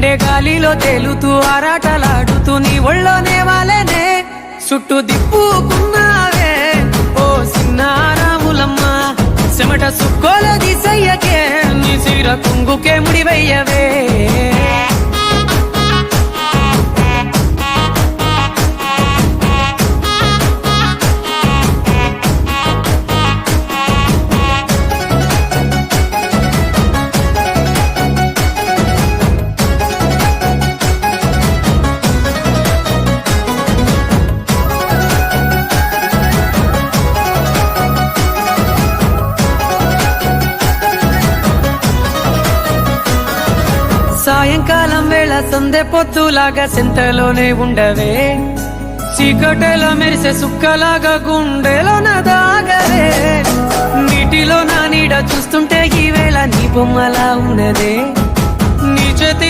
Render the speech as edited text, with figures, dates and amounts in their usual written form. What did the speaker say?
గుండె గాలిలో తేలుతూ ఆరాటలాడుతూ నీ ఒళ్ళోనే వాలేనే చుట్టూ దిప్పుకున్నావే ఓ సిన్నారాములమ్మ చెమట సుక్కోల దిశయ్యకే నీ సిర కుంగుకే ముడివయ్యవే సాయంకాలం వేళ సందె పొత్తులాగా సెంతలోనే ఉండవే చీకటిలో మెరిసే సుక్కలాగా గుండెలోన దాగవే నీటిలో నా నీడ చూస్తుంటే ఈ వేళ నీ బొమ్మలా ఉన్నదే నీ చేతి